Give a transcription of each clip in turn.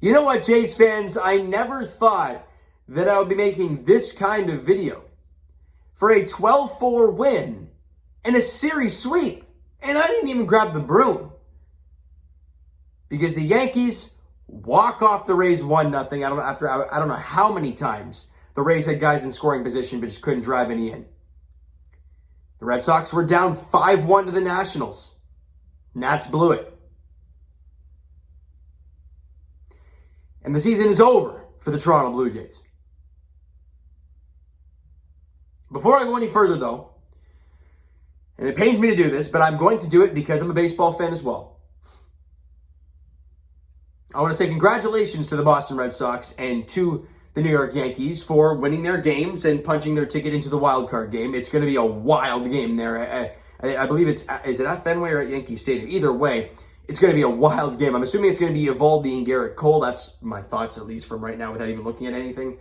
You know what, Jays fans? I never thought that I would be making this kind of video for a 12-4 win and a series sweep. And I didn't even grab the broom. Because the Yankees walk off the Rays 1-0. I don't know how many times the Rays had guys in scoring position but just couldn't drive any in. The Red Sox were down 5-1 to the Nationals. Nats blew it. And the season is over for the Toronto Blue Jays. Before I go any further, though, and it pains me to do this, but I'm going to do it because I'm a baseball fan as well. I want to say congratulations to the Boston Red Sox and to the New York Yankees for winning their games and punching their ticket into the wild card game. It's going to be a wild game there. I believe is it at Fenway or at Yankee Stadium? Either way, it's going to be a wild game. I'm assuming it's going to be Eovaldi and Garrett Cole. That's my thoughts, at least from right now, without even looking at anything.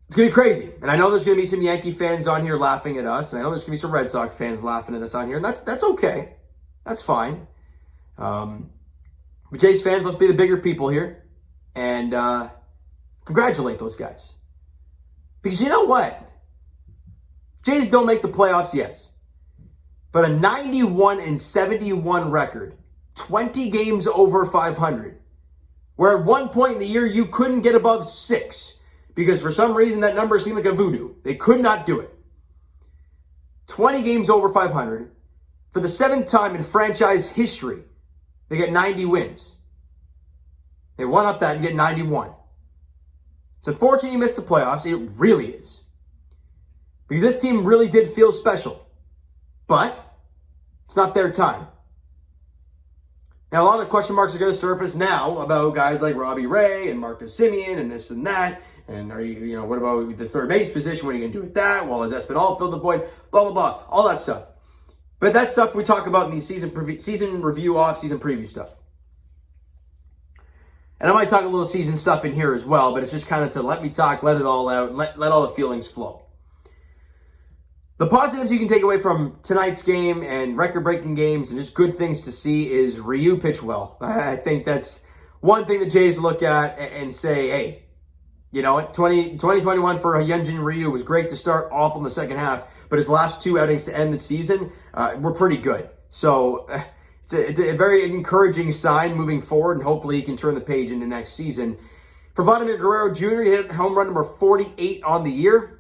It's going to be crazy. And I know there's going to be some Yankee fans on here laughing at us. And I know there's going to be some Red Sox fans laughing at us on here. And that's okay. That's fine. But Jays fans, let's be the bigger people here. And congratulate those guys. Because you know what? Jays don't make the playoffs, yes. But a 91-71 record, 20 games over 500, where at one point in the year you couldn't get above 6 because for some reason that number seemed like a voodoo. They could not do it. 20 games over 500. For the 7th time in franchise history, they get 90 wins. They one up that and get 91. It's unfortunate you missed the playoffs. It really is. Because this team really did feel special. But it's not their time. Now, a lot of question marks are going to surface now about guys like Robbie Ray and Marcus Semien and this and that. And what about the third base position? What are you going to do with that? Well, has Espinal filled the void? Blah, blah, blah. All that stuff. But that stuff we talk about in the season review, off-season preview stuff. And I might talk a little season stuff in here as well, but it's just kind of to let me talk, let it all out, and let all the feelings flow. The positives you can take away from tonight's game and record-breaking games and just good things to see is Ryu pitch well. I think that's one thing the Jays look at and say, hey, you know what, 2021 for Hyunjin Ryu was great to start, awful in the second half, but his last 2 outings to end the season were pretty good. So it's a very encouraging sign moving forward, and hopefully he can turn the page into next season. For Vladimir Guerrero Jr., he hit home run number 48 on the year.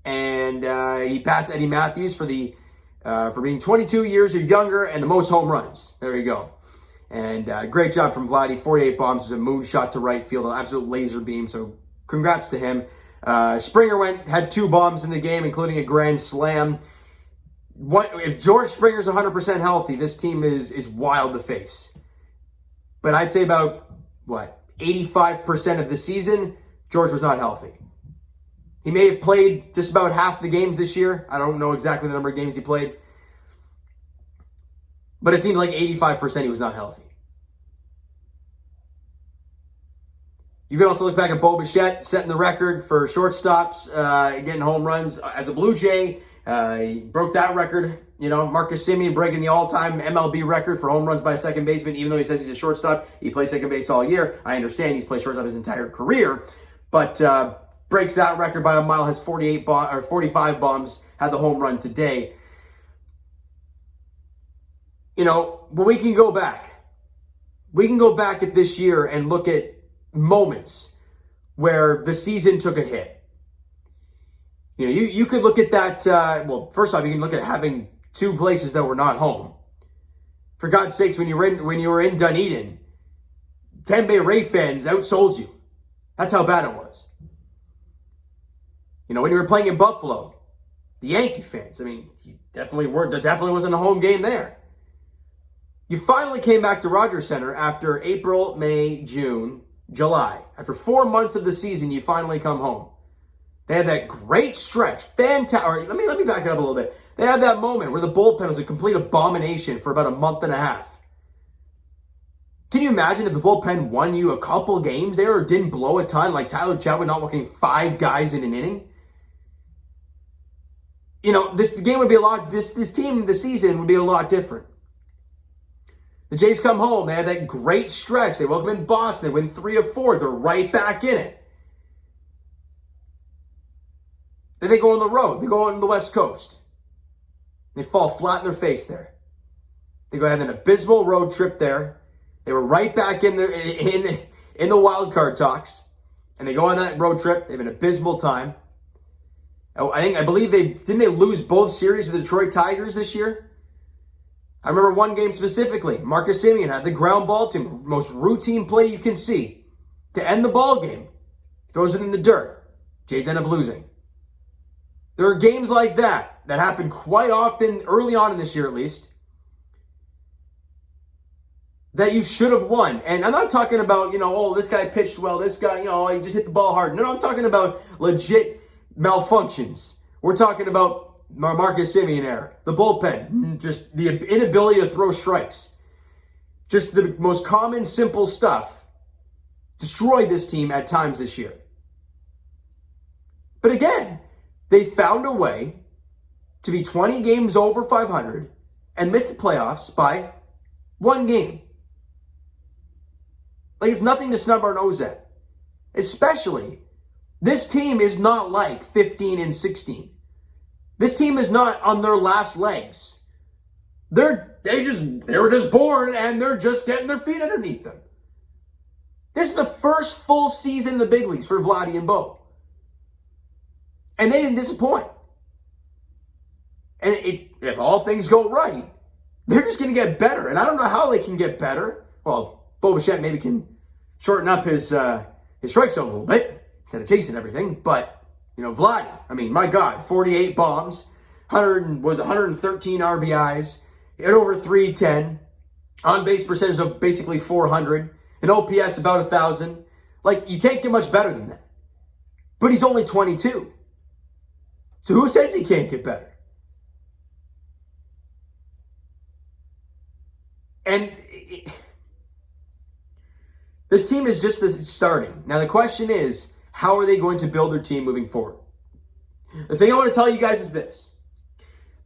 And he passed Eddie Matthews for being 22 years or younger and the most home runs. There you go. And great job from Vladdy. 48 bombs was a moonshot to right field, an absolute laser beam. So congrats to him. Springer had 2 bombs in the game, including a grand slam. If George Springer's 100% healthy, this team is wild to face. But I'd say about 85% of the season, George was not healthy. He may have played just about half the games this year. I don't know exactly the number of games he played. But it seemed like 85% he was not healthy. You can also look back at Bo Bichette, setting the record for shortstops, getting home runs as a Blue Jay. He broke that record. Marcus Semien breaking the all-time MLB record for home runs by a second baseman, even though he says he's a shortstop. He played second base all year. I understand he's played shortstop his entire career. But breaks that record by a mile, has 45 bombs, had the home run today. But we can go back. We can go back at this year and look at moments where the season took a hit. You could look at that, first off, you can look at having 2 places that were not home. For God's sakes, when you were in Dunedin, Tampa Bay Ray fans outsold you. That's how bad it was. When you were playing in Buffalo, the Yankee fans, there definitely wasn't a home game there. You finally came back to Rogers Center after April, May, June, July. After 4 months of the season, you finally come home. They had that great stretch. Fantastic. Let me back it up a little bit. They had that moment where the bullpen was a complete abomination for about a month and a half. Can you imagine if the bullpen won you a couple games there or didn't blow a ton, like Tyler Chatwood not walking 5 guys in an inning? This game would be a lot, this team, this season would be a lot different. The Jays come home. They have that great stretch. They welcome in Boston. They win 3 of 4. They're right back in it. Then they go on the road. They go on the West Coast. They fall flat in their face there. They go have an abysmal road trip there. They were right back in the wild card talks. And they go on that road trip. They have an abysmal time. I believe they lose both series to the Detroit Tigers this year? I remember one game specifically. Marcus Semien had the ground ball to him. Most routine play you can see. To end the ball game. Throws it in the dirt. Jays end up losing. There are games like that happen quite often, early on in this year at least, that you should have won. And I'm not talking about, this guy pitched well, this guy, he just hit the ball hard. No, I'm talking about legit malfunctions. We're talking about Marcus Semien error, the bullpen, just the inability to throw strikes. Just the most common, simple stuff destroyed this team at times this year. But again, they found a way to be 20 games over 500 and miss the playoffs by 1 game. Like, it's nothing to snub our nose at. Especially, this team is not like 15 and 16. This team is not on their last legs. They were just born and they're just getting their feet underneath them. This is the first full season in the big leagues for Vladdy and Bo. And they didn't disappoint. And if all things go right, they're just going to get better. And I don't know how they can get better. Well, Bo Bichette maybe can shorten up his strike zone a little bit instead of chasing everything. But, Vladdy, I mean, my God, 48 bombs, 113 RBIs, hit over 310, on-base percentage of basically 400, an OPS about 1,000. Like, you can't get much better than that. But he's only 22. So who says he can't get better? And this team is just starting. Now, the question is, how are they going to build their team moving forward? The thing I want to tell you guys is this.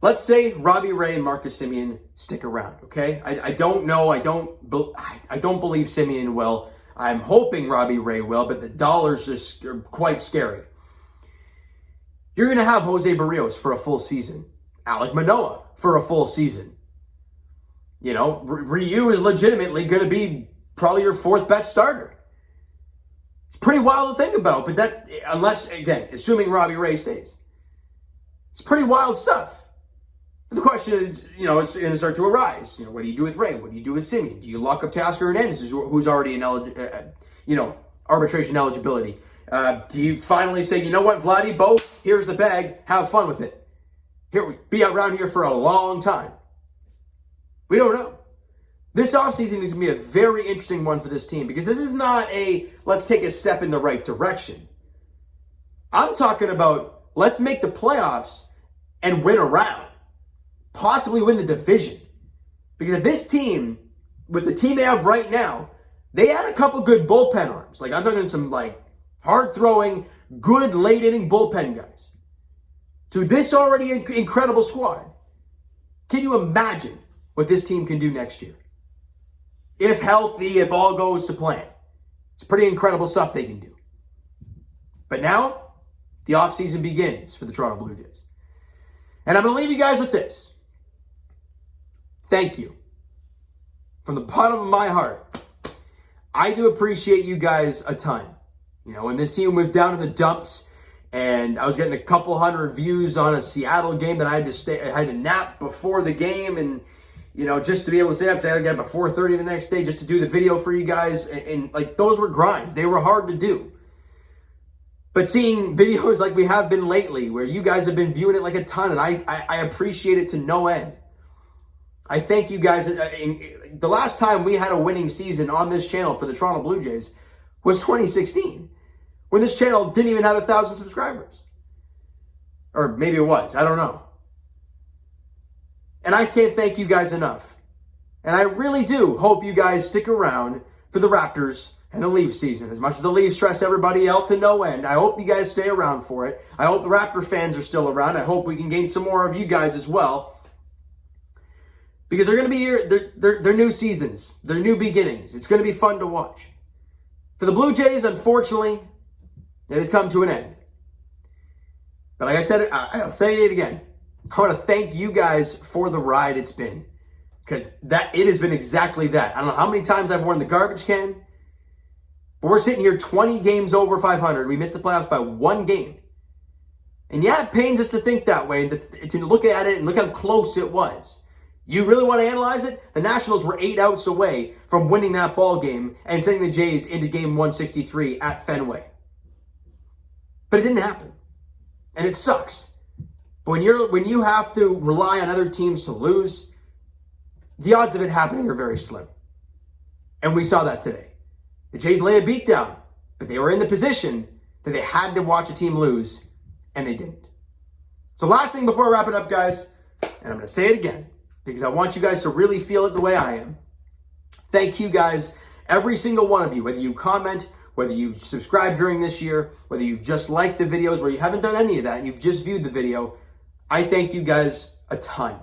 Let's say Robbie Ray and Marcus Semien stick around, okay? I don't know. I don't believe Semien will. I'm hoping Robbie Ray will, but the dollars just are quite scary. You're going to have Jose Barrios for a full season. Alek Manoah for a full season. Ryu is legitimately going to be probably your 4th best starter. It's pretty wild to think about, but that, unless, again, assuming Robbie Ray stays. It's pretty wild stuff. But the question is, it's going to start to arise. What do you do with Ray? What do you do with Semien? Do you lock up Teoscar Hernandez, who's already in arbitration eligibility? Do you finally say, what, Vladdy, Bo, here's the bag, have fun with it. Be around here for a long time. We don't know. This offseason is going to be a very interesting one for this team because this is not let's take a step in the right direction. I'm talking about let's make the playoffs and win a round. Possibly win the division. Because if this team, with the team they have right now, they had a couple good bullpen arms. Like, I'm talking some, hard-throwing, good late-inning bullpen guys. To this already incredible squad, can you imagine what this team can do next year? If healthy, if all goes to plan. It's pretty incredible stuff they can do. But now, the offseason begins for the Toronto Blue Jays. And I'm going to leave you guys with this. Thank you. From the bottom of my heart, I do appreciate you guys a ton. When this team was down in the dumps and I was getting a couple hundred views on a Seattle game that I had to nap before the game and, just to be able to stay up, because I had to get up at 4:30 the next day just to do the video for you guys. And those were grinds. They were hard to do. But seeing videos like we have been lately, where you guys have been viewing it like a ton, and I appreciate it to no end. I thank you guys. The last time we had a winning season on this channel for the Toronto Blue Jays was 2016, when this channel didn't even have 1,000 subscribers. Or maybe it was. I don't know. And I can't thank you guys enough. And I really do hope you guys stick around for the Raptors and the Leafs season. As much as the Leafs stress everybody out to no end, I hope you guys stay around for it. I hope the Raptor fans are still around. I hope we can gain some more of you guys as well. Because they're going to be here, they're new seasons, they're new beginnings. It's going to be fun to watch. For the Blue Jays, unfortunately, it has come to an end. But like I said, I'll say it again. I want to thank you guys for the ride it's been. Because it has been exactly that. I don't know how many times I've worn the garbage can. But we're sitting here 20 games over 500. We missed the playoffs by 1 game. And yeah, it pains us to think that way and to look at it and look how close it was. You really want to analyze it? The Nationals were 8 outs away from winning that ball game and sending the Jays into game 163 at Fenway. But it didn't happen. And it sucks. But when you have to rely on other teams to lose, the odds of it happening are very slim. And we saw that today. The Jays lay a beat down, but they were in the position that they had to watch a team lose, and they didn't. So last thing before I wrap it up, guys, and I'm going to say it again, because I want you guys to really feel it the way I am. Thank you guys, every single one of you, whether you comment, whether you've subscribed during this year, whether you've just liked the videos, where you haven't done any of that, and you've just viewed the video, I thank you guys a ton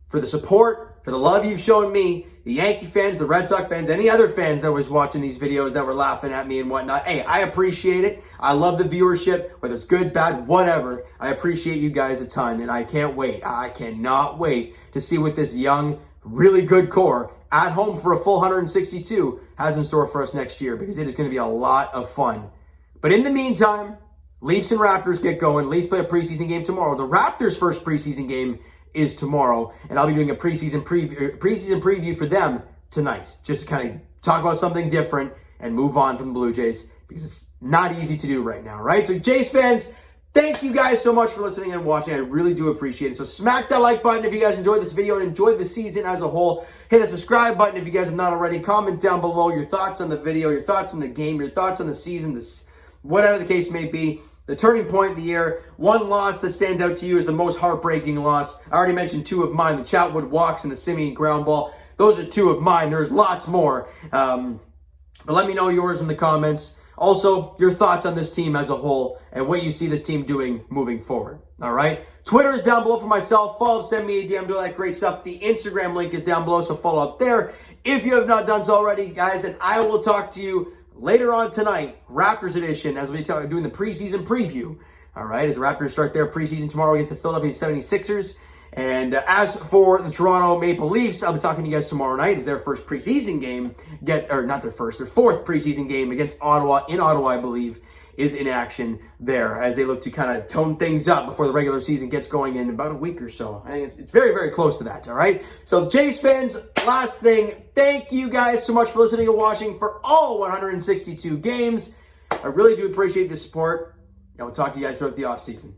for the support, for the love you've shown me, the Yankee fans, the Red Sox fans, any other fans that was watching these videos that were laughing at me and whatnot. Hey, I appreciate it. I love the viewership, whether it's good, bad, whatever. I appreciate you guys a ton, and I can't wait. I cannot wait to see what this young, really good core at home for a full 162 has in store for us next year, because it is going to be a lot of fun. But in the meantime, Leafs and Raptors get going. Leafs play a preseason game tomorrow. The Raptors' first preseason game is tomorrow, and I'll be doing a preseason preview for them tonight, just to kind of talk about something different and move on from the Blue Jays, because it's not easy to do right now, right? So Jays fans, thank you guys so much for listening and watching. I really do appreciate it. So smack that like button if you guys enjoyed this video and enjoyed the season as a whole. Hit the subscribe button if you guys have not already. Comment down below your thoughts on the video, your thoughts on the game, your thoughts on the season, whatever the case may be. The turning point of the year, one loss that stands out to you as the most heartbreaking loss. I already mentioned 2 of mine, the Chatwood walks and the Simeon ground ball. Those are 2 of mine. There's lots more. But let me know yours in the comments. Also, your thoughts on this team as a whole and what you see this team doing moving forward. All right? Twitter is down below for myself. Follow, send me a DM, do all that great stuff. The Instagram link is down below, so follow up there if you have not done so already, guys. And I will talk to you later on tonight, Raptors edition, as we are doing the preseason preview. All right, as the Raptors start their preseason tomorrow against the Philadelphia 76ers. And as for the Toronto Maple Leafs, I'll be talking to you guys tomorrow night as their first preseason game, their 4th preseason game against Ottawa, in Ottawa, I believe, is in action there as they look to kind of tone things up before the regular season gets going in about a week or so. I think it's very, very close to that, all right? So Jays fans, last thing, thank you guys so much for listening and watching for all 162 games. I really do appreciate the support, and we'll talk to you guys throughout the offseason.